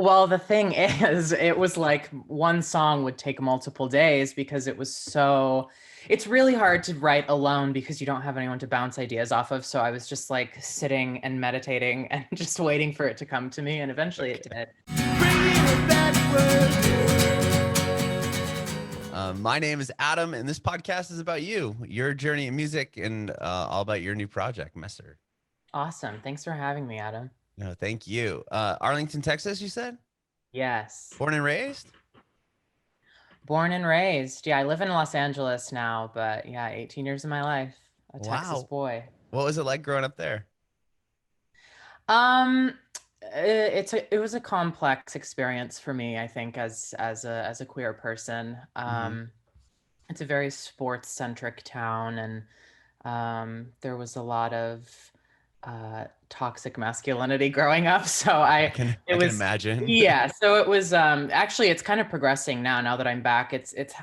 Well, the thing is, it was like one song would take multiple days because it was so, it's really hard to write alone because you don't have anyone to bounce ideas off of. So I was just like sitting and meditating and just waiting for it to come to me. And eventually it did. My name is Adam, and this podcast is about you, your journey in music, and all about your new project, Messer. Awesome. Thanks for having me, Adam. No, thank you. Arlington, Texas, you said? Yes. Born and raised? Born and raised. Yeah, I live in Los Angeles now, but yeah, 18 years of my life, a Texas Wow. boy. What was it like growing up there? Um, it was a complex experience for me, I think, as a queer person. Mm-hmm. It's a very sports centric town, and there was a lot of toxic masculinity growing up. So I it can was, imagine. yeah. So it was actually it's kind of progressing now. Now that I'm back,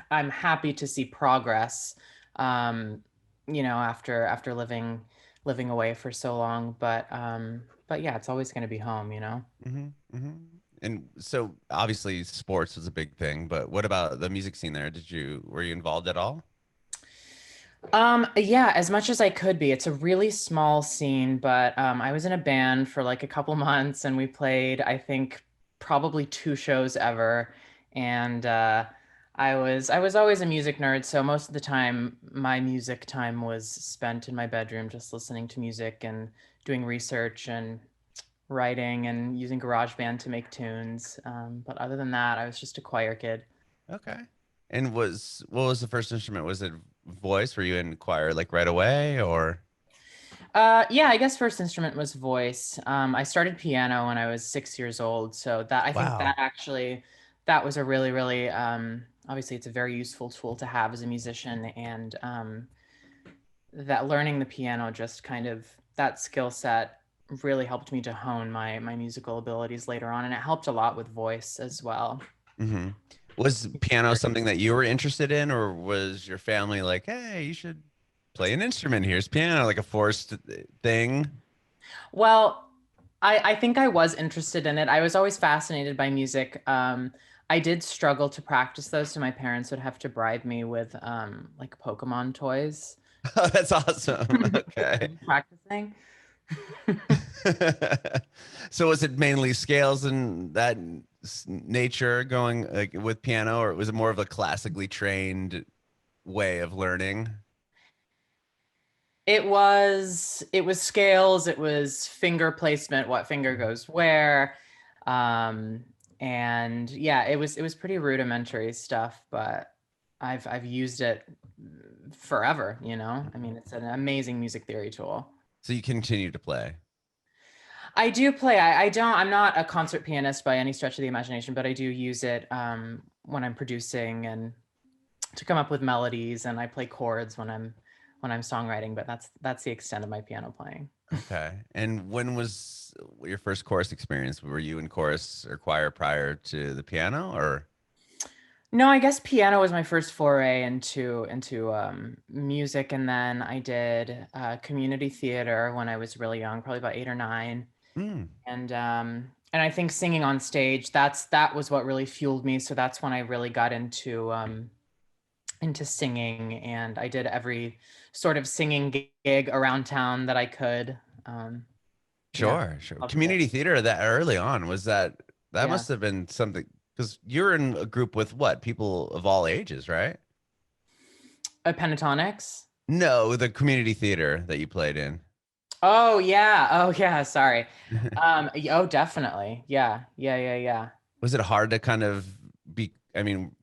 I'm happy to see progress. Um, after living away for so long, but yeah, it's always going to be home. Mm-hmm. Mm-hmm. And so obviously sports was a big thing, but what about the music scene there? Were you involved at all? Yeah, as much as I could be. It's a really small scene, but I was in a band for like a couple months and we played, I think, probably two shows ever. And I was always a music nerd, so most of the time my music time was spent in my bedroom just listening to music and doing research and writing and using GarageBand to make tunes. But other than that, I was just a choir kid. Okay. And what was the first instrument? Was it voice? Were you in choir like right away or? Yeah, I guess first instrument was voice. I started piano when I was 6 years old, so that I think Wow. that was a really, really obviously it's a very useful tool to have as a musician, and that learning the piano just kind of that skill set really helped me to hone my musical abilities later on, and it helped a lot with voice as well. Hmm. Was piano something that you were interested in, or was your family like, "Hey, you should play an instrument. Here's piano," like a forced thing? Well, I think I was interested in it. I was always fascinated by music. I did struggle to practice though, so my parents would have to bribe me with like Pokemon toys. Oh, that's awesome. Okay. Practicing. So was it mainly scales and that nature going like with piano, or was it more of a classically trained way of learning? It was scales, it was finger placement, what finger goes where. Um, and yeah, it was pretty rudimentary stuff, but I've used it forever. I mean, it's an amazing music theory tool. So you continue to play. I do play. I'm not a concert pianist by any stretch of the imagination, but I do use it when I'm producing and to come up with melodies, and I play chords when I'm songwriting, but that's the extent of my piano playing. Okay. And when was your first chorus experience? Were you in chorus or choir prior to the piano or? No, I guess piano was my first foray into music, and then I did community theater when I was really young, probably about 8 or 9, Mm, and I think singing on stage that was what really fueled me. So that's when I really got into singing, and I did every sort of singing gig around town that I could. Um, yeah, sure, sure. loved it. Community theater that early on, was that Yeah. must have been something because you're in a group with what? People of all ages, right? Pentatonics. No, the community theater that you played in. Oh yeah. Oh yeah. Sorry. Oh, definitely. Yeah. Yeah. Yeah. Yeah. Was it hard to kind of I mean,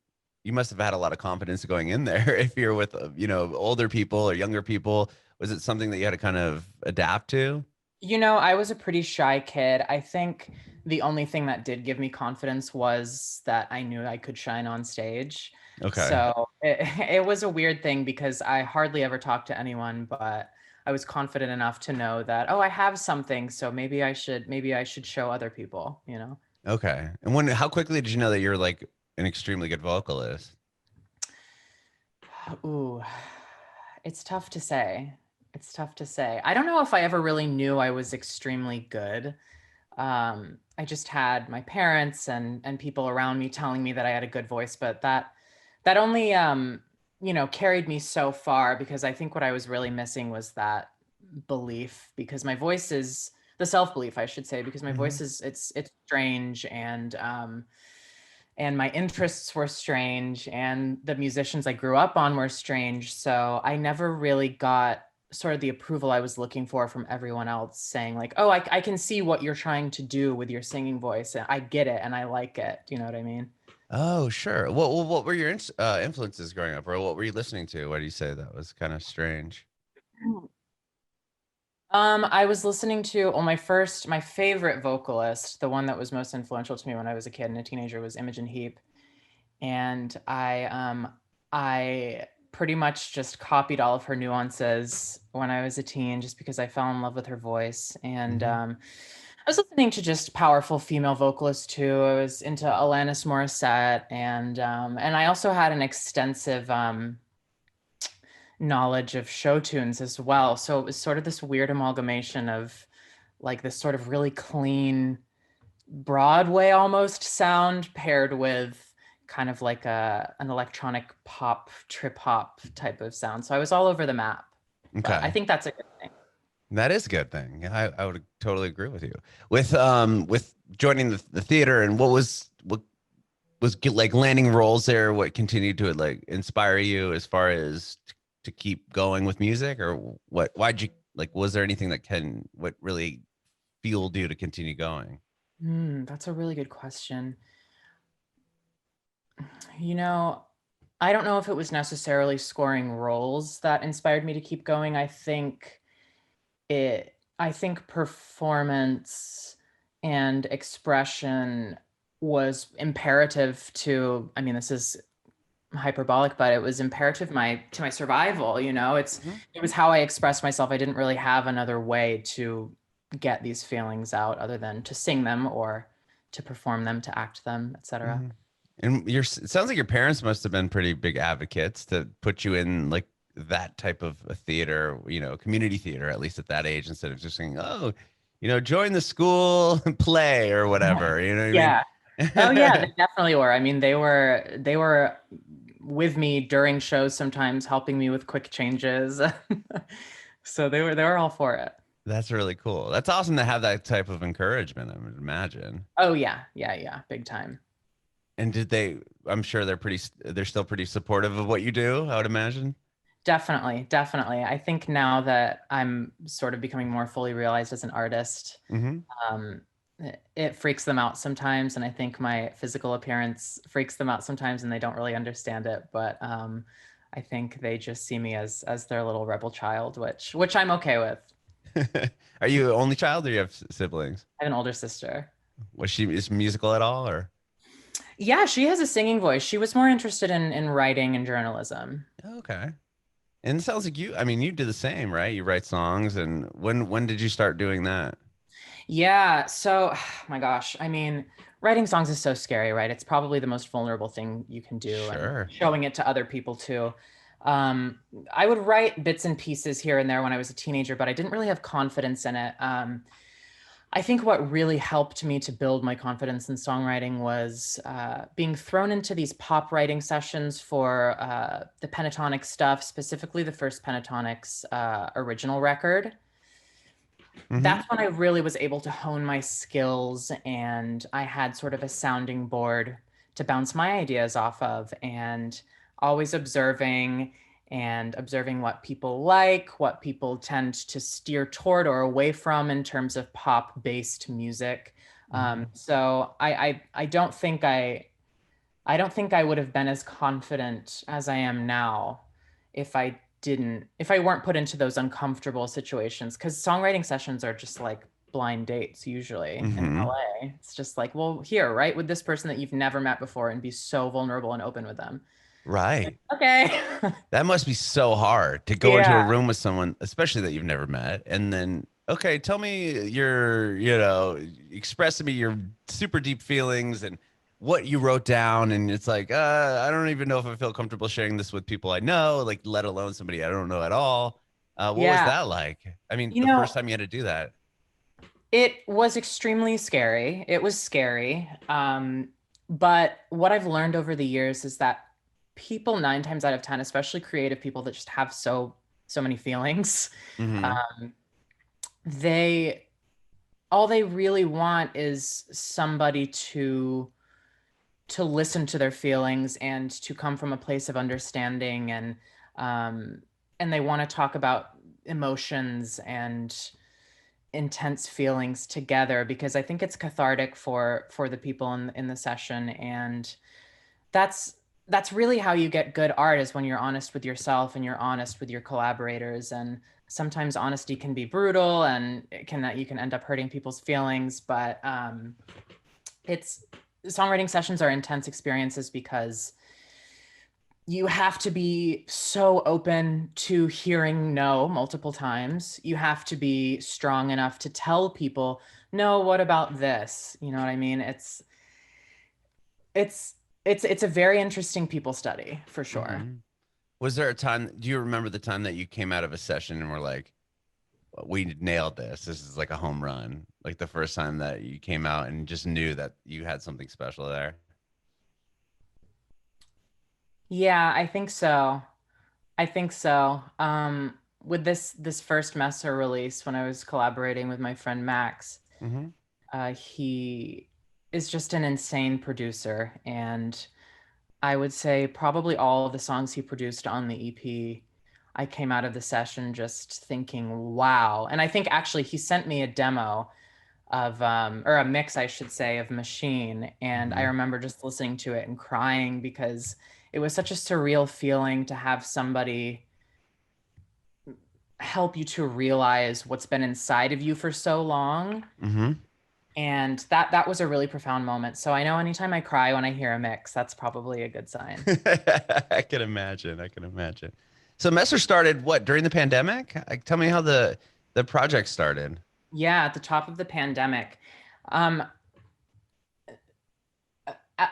you must have had a lot of confidence going in there if you're with, older people or younger people. Was it something that you had to kind of adapt to? I was a pretty shy kid. I think the only thing that did give me confidence was that I knew I could shine on stage. Okay. So it was a weird thing because I hardly ever talked to anyone, but I was confident enough to know that, oh, I have something, so maybe I should show other people. Okay. And how quickly did you know that you're like an extremely good vocalist? Ooh, it's tough to say. It's tough to say. I don't know if I ever really knew I was extremely good. I just had my parents and people around me telling me that I had a good voice, but that only carried me so far, because I think what I was really missing was that belief, because my voice is the self-belief, I should say, because my Hmm. voice is it's strange, and my interests were strange, and the musicians I grew up on were strange. So I never really got sort of the approval I was looking for from everyone else, saying like, oh, I can see what you're trying to do with your singing voice, and I get it and I like it. Do you know what I mean? Oh, sure. What were your influences growing up, or what were you listening to? Why do you say that was kind of strange? I was listening to, well, my favorite vocalist, the one that was most influential to me when I was a kid and a teenager, was Imogen Heap. And I pretty much just copied all of her nuances when I was a teen, just because I fell in love with her voice. And Hmm. I was listening to just powerful female vocalists too. I was into Alanis Morissette, and I also had an extensive knowledge of show tunes as well. So it was sort of this weird amalgamation of like this sort of really clean Broadway almost sound paired with kind of like an electronic pop trip hop type of sound. So I was all over the map, but I Okay. think that's a good thing. That is a good thing. Yeah, I would totally agree with you. With joining the theater, and what was like landing roles there, what continued to like inspire you as far as to keep going with music, or why'd you like, was there anything that can what really fueled you to continue going? That's a really good question. You know, I don't know if it was necessarily scoring roles that inspired me to keep going. I think performance and expression was imperative to, I mean, this is hyperbolic, but it was imperative to my survival. Mhm. It was how I expressed myself. I didn't really have another way to get these feelings out other than to sing them or to perform them, to act them, etc. Mhm. And it sounds like your parents must have been pretty big advocates to put you in like that type of a theater, community theater, at least at that age, instead of just saying, oh, join the school play or whatever. You know what I mean? Yeah. Oh yeah, they definitely were. I mean, they were with me during shows sometimes, helping me with quick changes. So they were all for it. That's really cool. That's awesome to have that type of encouragement, I would imagine. Oh yeah, yeah, yeah, big time. And I'm sure they're still pretty supportive of what you do, I would imagine. Definitely, definitely. I think now that I'm sort of becoming more fully realized as an artist, Hmm. um, it freaks them out sometimes, and I think my physical appearance freaks them out sometimes, and they don't really understand it. But I think they just see me as their little rebel child, which I'm okay with. Are you an only child or you have siblings? I have an older sister. Was she is musical at all or? Yeah, she has a singing voice. She was more interested in writing and journalism. Okay. And it sounds like I mean, you do the same, right? You write songs, and when did you start doing that? Yeah, so my gosh, I mean, writing songs is so scary, right? It's probably the most vulnerable thing you can do, and Sure. showing it to other people too. Um, I would write bits and pieces here and there when I was a teenager, but I didn't really have confidence in it. I think what really helped me to build my confidence in songwriting was being thrown into these pop writing sessions for the Pentatonic stuff, specifically the first Pentatonics original record. Hmm. That's when I really was able to hone my skills, and I had sort of a sounding board to bounce my ideas off of, and always observing what people like, what people tend to steer toward or away from in terms of pop based music. Hmm. So I don't think I would have been as confident as I am now if if I weren't put into those uncomfortable situations. Because songwriting sessions are just like blind dates usually in Hmm. LA. It's just like, well, here, write with this person that you've never met before and be so vulnerable and open with them. Right. Okay. That must be so hard to go into Yeah. a room with someone, especially that you've never met, and then, okay, tell me express to me your super deep feelings and what you wrote down. And it's like, I don't even know if I feel comfortable sharing this with people I know, like, let alone somebody I don't know at all. What was Yeah. that like? I mean, You the know, first time you had to do that. It was extremely scary. It was scary. But what I've learned over the years is that people 9 times out of 10, especially creative people that just have so many feelings, Mm-hmm. um, they all they really want is somebody to listen to their feelings and to come from a place of understanding, um, and they want to talk about emotions and intense feelings together, because I think it's cathartic for the people in the session. And that's that's really how you get good art, is when you're honest with yourself and you're honest with your collaborators. And sometimes honesty can be brutal, and you can end up hurting people's feelings. But it's songwriting sessions are intense experiences because you have to be so open to hearing no multiple times. You have to be strong enough to tell people, no, what about this? You know what I mean? It's it's a very interesting people study for sure. Mm-hmm. Was there a time, do you remember the time that you came out of a session and were like, we nailed this. This is like a home run. Like the first time that you came out and just knew that you had something special there. Yeah, I think so. I think so. With this first Messer release, when I was collaborating with my friend Max, Mm-hmm. he is just an insane producer, and I would say probably all of the songs he produced on the EP, I came out of the session just thinking, wow. And I think actually he sent me a demo of, or a mix, I should say, of Machine. And I Mm-hmm. remember just listening to it and crying, because it was such a surreal feeling to have somebody help you to realize what's been inside of you for so long. Mm-hmm. And that was a really profound moment. So I know anytime I cry when I hear a mix, that's probably a good sign. I can imagine. I can imagine. So Messer started what during the pandemic? Like, tell me how the project started. Yeah, at the top of the pandemic. Um, uh,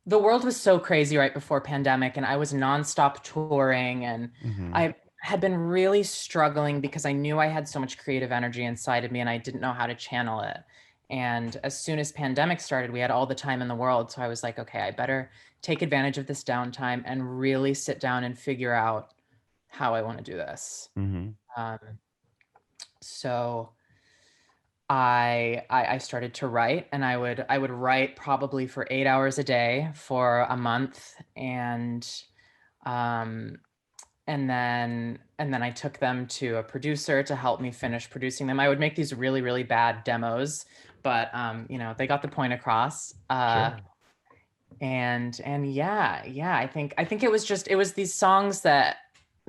the world was so crazy right before pandemic, and I was nonstop touring, and Mm-hmm. I had been really struggling because I knew I had so much creative energy inside of me and I didn't know how to channel it. And as soon as pandemic started, we had all the time in the world. So I was like, okay, I better take advantage of this downtime and really sit down and figure out how I want to do this. Mm-hmm. Um, so I started to write, and I would write probably for 8 hours a day for a month. Um, and then I took them to a producer to help me finish producing them. I would make these really, really bad demos, but they got the point across. Sure. And yeah, I think it was these songs that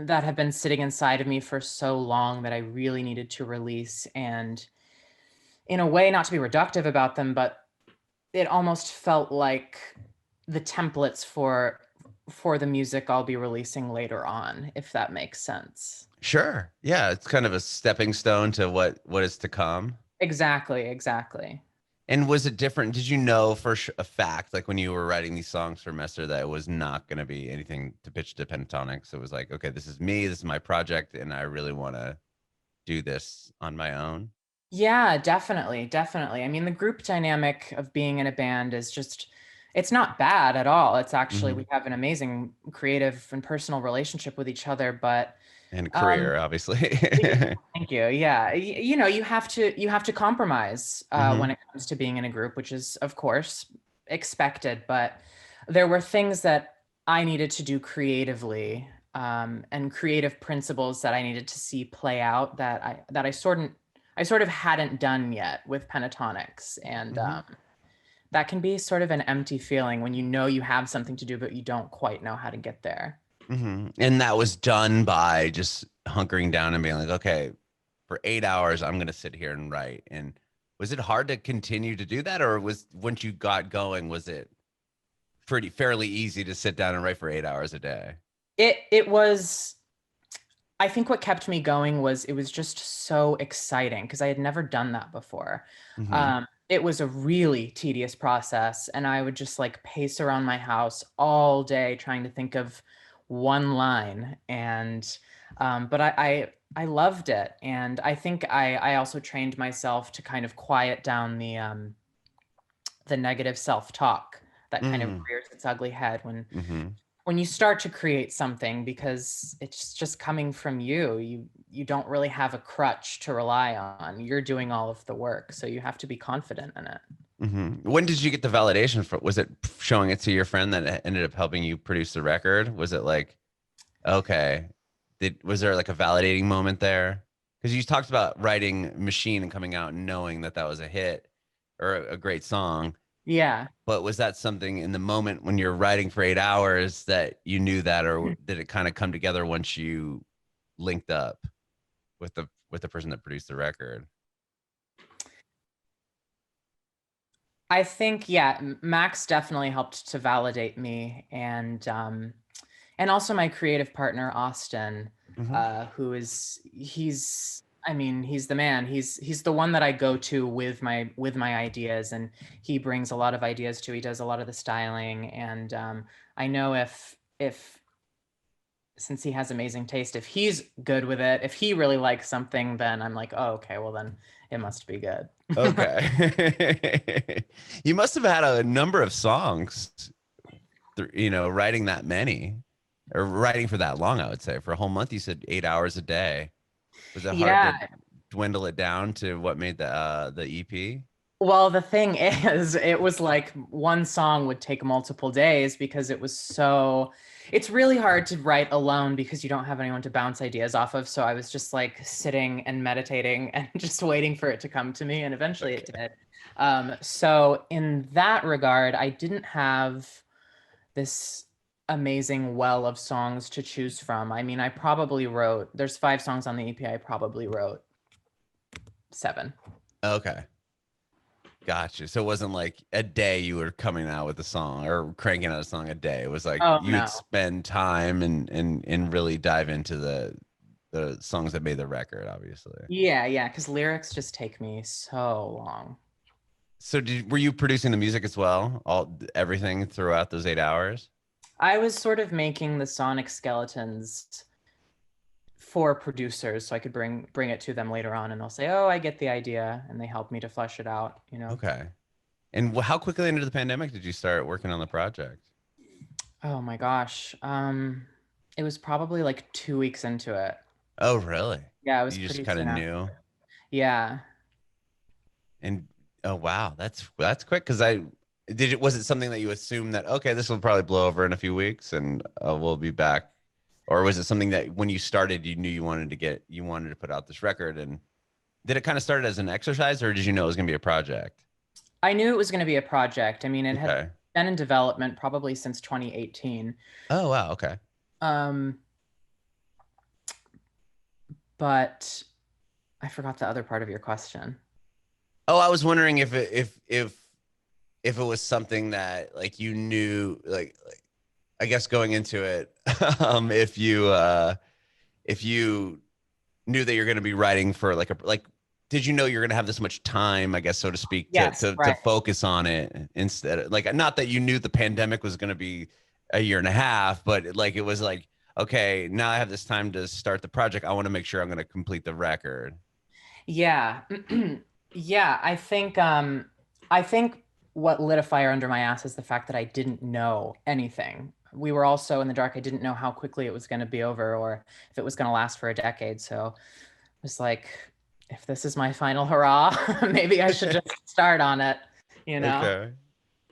have been sitting inside of me for so long that I really needed to release. And in a way, not to be reductive about them, but it almost felt like the templates for the music I'll be releasing later on, if that makes sense. Sure. Yeah, it's kind of a stepping stone to what is to come. Exactly, exactly. And was it different? Did you know for a fact, like when you were writing these songs for Messer, that it was not going to be anything to pitch to Pentatonics? It was like, okay, this is me, this is my project, and I really want to do this on my own. Yeah, definitely, definitely. I mean, the group dynamic of being in a band is just, it's not bad at all. It's actually, Hmm. we have an amazing creative and personal relationship with each other, but And um career, obviously. thank you. Yeah, you have to compromise when Hmm. it comes to being in a group, which is of course expected. But there were things that I needed to do creatively, and creative principles that I needed to see play out, that I sort of hadn't done yet with Pentatonics. And Hmm. that can be sort of an empty feeling when you know you have something to do, but you don't quite know how to get there. Hmm. And that was done by just hunkering down and being like, okay, for 8 hours, I'm going to sit here and write. And was it hard to continue to do that? Or was once you got going, was it pretty fairly easy to sit down and write for 8 hours a day? It was, I think what kept me going was it was just so exciting because I had never done that before. Hmm. It was a really tedious process, and I would just like pace around my house all day trying to think of one line. And but I loved it. And I think I also trained myself to kind of quiet down the negative self-talk that kind of Mm, rears its ugly head mm-hmm. when you start to create something, because it's just coming from you. You don't really have a crutch to rely on. You're doing all of the work, so you have to be confident in it. Mm-hmm. When did you get the validation for? Was it showing it to your friend that ended up helping you produce the record? Was it like, okay, was there like a validating moment there? Because you talked about writing Machine and coming out and knowing that that was a hit or a great song. Yeah. But was that something in the moment when you're writing for 8 hours that you knew that, or did it kind of come together once you linked up with the person that produced the record? I think, yeah, Max definitely helped to validate me, and also my creative partner Austin, Hmm. who is he's I mean, he's the man. He's the one that I go to with my ideas, and he brings a lot of ideas too. He does a lot of the styling, and I know if since he has amazing taste, if he's good with it, if he really likes something, then I'm like, oh, okay, well then it must be good. Okay. You must have had a number of songs, writing that many or writing for that long, I would say. For a whole month, you said 8 hours a day. Was it hard to Yeah. dwindle it down to what made the EP? Well, the thing is, it was like one song would take multiple days because it's really hard to write alone because you don't have anyone to bounce ideas off of. So I was just like sitting and meditating and just waiting for it to come to me. And eventually it Okay. did. So in that regard, I didn't have this amazing well of songs to choose from. I mean, there's 5 songs on the EP. I probably wrote 7. Okay. Gotcha. So it wasn't like a day you were coming out with a song or cranking out a song a day. It was like Oh, you would no. spend time and really dive into the songs that made the record, obviously. Yeah, yeah, because lyrics just take me so long. So were you producing the music as well? Everything throughout those 8 hours? I was sort of making the sonic skeletons for producers so I could bring it to them later on, and they'll say, "Oh, I get the idea," and they help me to flesh it out, you know. Okay. And how quickly into the pandemic did you start working on the project? Oh my gosh. It was probably like 2 weeks into it. Oh, really? Yeah, it was You just pretty kind of soon after. knew. Yeah. And oh wow, that's quick. Because I did it. Was it something that you assumed that okay, this will probably blow over in a few weeks and we'll be back, or was it something that when you started you knew you wanted to put out this record and did it kind of start as an exercise or did you know it was going to be a project? I knew it was going to be a project. I mean, it had Okay. been in development probably since 2018. Oh wow. Okay. Um, but I forgot the other part of your question. Oh, I was wondering if it was something that like you knew like I guess going into it, if you knew that you're going to be writing for like did you know you're going to have this much time, I guess so to speak, to Yes, to right. focus on it instead of like not that you knew the pandemic was going to be a year and a half, but like it was like okay, now I have this time to start the project. I want to make sure I'm going to complete the record. Yeah. Yeah, I think what lit a fire under my ass is the fact that I didn't know anything. We were all so in the dark. I didn't know how quickly it was going to be over or if it was going to last for a decade. So it was like, if this is my final hurrah, maybe I should just start on it, you know? Okay.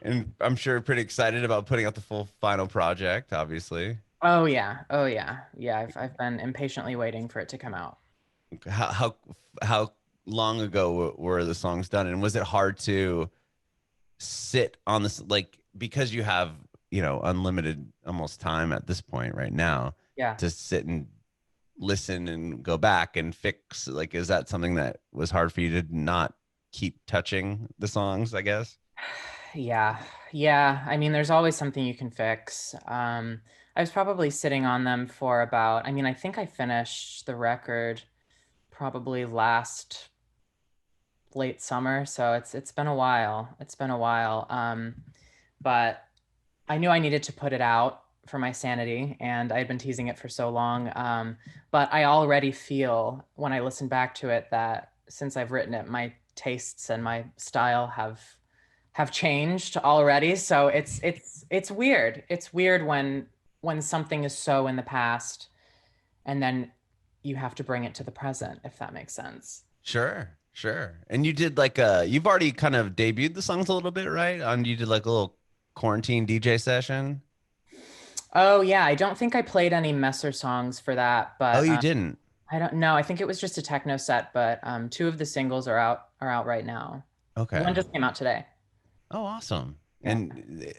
And I'm sure pretty excited about putting out the full final project, obviously. Oh yeah. Oh yeah. Yeah, I've been impatiently waiting for it to come out. How long ago were the songs done, and was it hard to sit on this like because you have unlimited almost time at this point right now Yeah. to sit and listen and go back and fix like is that something that was hard for you to not keep touching the songs, I guess? Yeah. Yeah. I mean, there's always something you can fix. I was probably sitting on them for about, I mean, I think I finished the record probably last late summer, so it's been a while. It's been a while. But I knew I needed to put it out. for my sanity, and I had been teasing it for so long. But I already feel when I listen back to it that since I've written it, my tastes and my style have changed already. So it's weird. It's weird when something is so in the past and then you have to bring it to the present, if that makes sense. Sure, sure. And you did like you've already kind of debuted the songs a little bit, right? You did like a little quarantine DJ session. Oh yeah, I don't think I played any Messer songs for that, Oh, but you didn't. I don't know. I think it was just a techno set, but two of the singles are out right now. One Okay. just came out today. Oh, awesome. Yeah.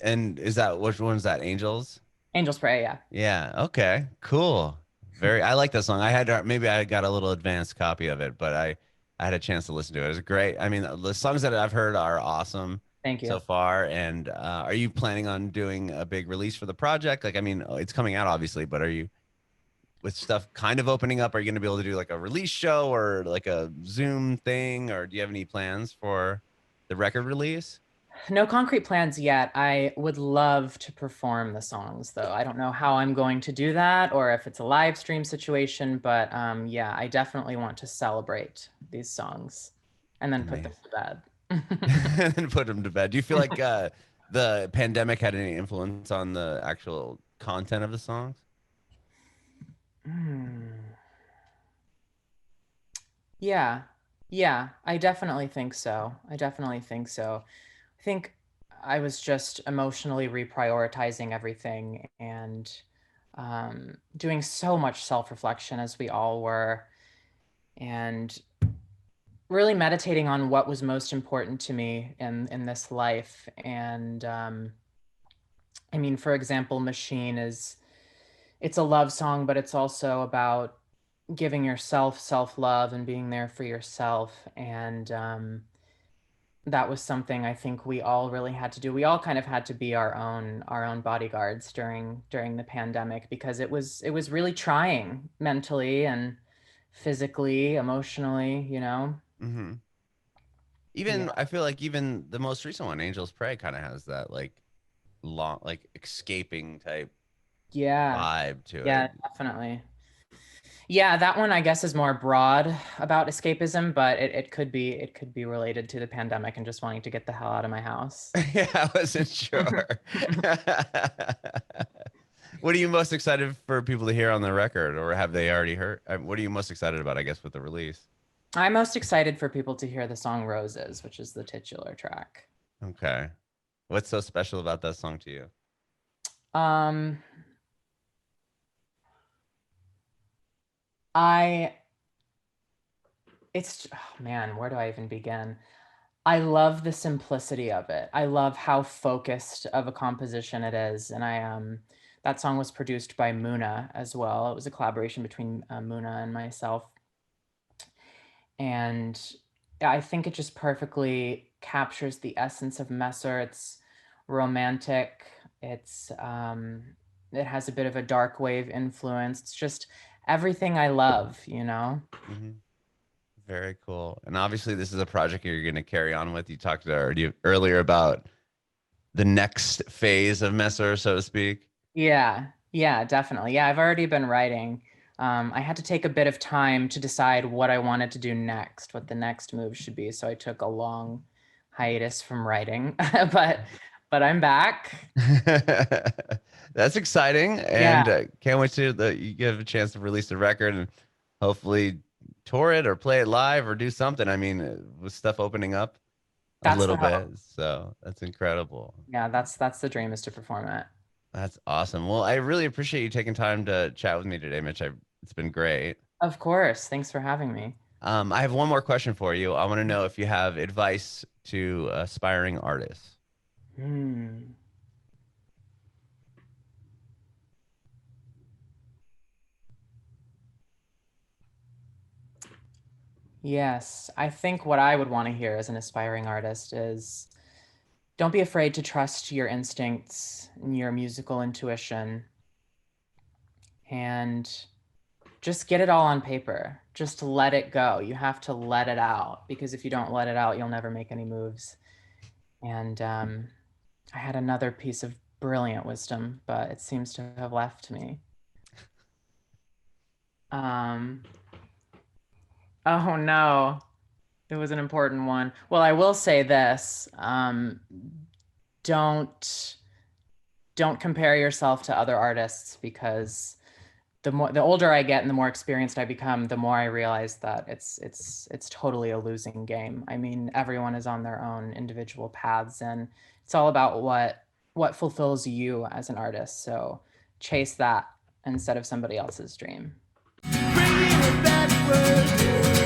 And is that which one's that? Angels? Angel Spray, yeah. Yeah. Okay. Cool. Very. I like that song. Maybe I got a little advanced copy of it, but I had a chance to listen to it. It was great. I mean, the songs that I've heard are awesome Thank so you. far. And are you planning on doing a big release for the project? Like, I mean, it's coming out obviously, but are you with stuff kind of opening up? Are you going to be able to do like a release show or like a Zoom thing, or do you have any plans for the record release? No concrete plans yet. I would love to perform the songs though. I don't know how I'm going to do that or if it's a live stream situation, but yeah, I definitely want to celebrate these songs and then put them Amazing. to bed. And then put them to bed. Do you feel like the pandemic had any influence on the actual content of the songs? Hmm. Yeah. Yeah, I definitely think so. I definitely think so. I think I was just emotionally reprioritizing everything and doing so much self-reflection as we all were, and really meditating on what was most important to me in this life. And I mean, for example, Machine is it's a love song, but it's also about giving yourself self-love and being there for yourself. And that was something I think we all really had to do. We all kind of had to be our own bodyguards during the pandemic because it was really trying mentally and physically, emotionally, you know. Hmm. Yeah. Even I feel like even the most recent one, Angels Pray, kind of has that like long, like escaping type Yeah. vibe to it. Yeah, definitely. Yeah, that one I guess is more broad about escapism, but it could be related to the pandemic and just wanting to get the hell out of my house. Yeah, I wasn't sure. What are you most excited for people to hear on the record, or have they already heard? What are you most excited about, I guess, with the release? I'm most excited for people to hear the song Roses, which is the titular track. Okay. What's so special about that song to you? Um, I it's oh man, where do I even begin? I love the simplicity of it. I love how focused of a composition it is, and I that song was produced by Muna as well. It was a collaboration between Muna and myself, and I think it just perfectly captures the essence of Messer. It's romantic. It has a bit of a dark wave influence. It's just everything I love, you know? Hmm. Very cool. And obviously, this is a project you're going to carry on with. You talked already earlier about the next phase of Messer, so to speak. Yeah, yeah, definitely. Yeah, I've already been writing. I had to take a bit of time to decide what I wanted to do next, what the next move should be. So I took a long hiatus from writing, but I'm back. That's exciting, Yeah, and can't wait to you give a chance to release the record and hopefully tour it or play it live or do something. I mean, with stuff opening up a that's the little hope. bit, so that's incredible. Yeah, that's the dream is to perform it. That's awesome. Well, I really appreciate you taking time to chat with me today, Mitch. It's been great. Of course. Thanks for having me. I have one more question for you. I want to know if you have advice to aspiring artists. Hmm. Yes, I think what I would want to hear as an aspiring artist is don't be afraid to trust your instincts and your musical intuition and just get it all on paper. Just let it go. You have to let it out because if you don't let it out, you'll never make any moves. And I had another piece of brilliant wisdom, but it seems to have left me. Um, oh no, it was an important one. Well, I will say this: don't don't compare yourself to other artists, because the older I get and the more experienced I become, the more I realize that it's totally a losing game. I mean, everyone is on their own individual paths, and it's all about what fulfills you as an artist. So chase that instead of somebody else's dream. Bringing it backward.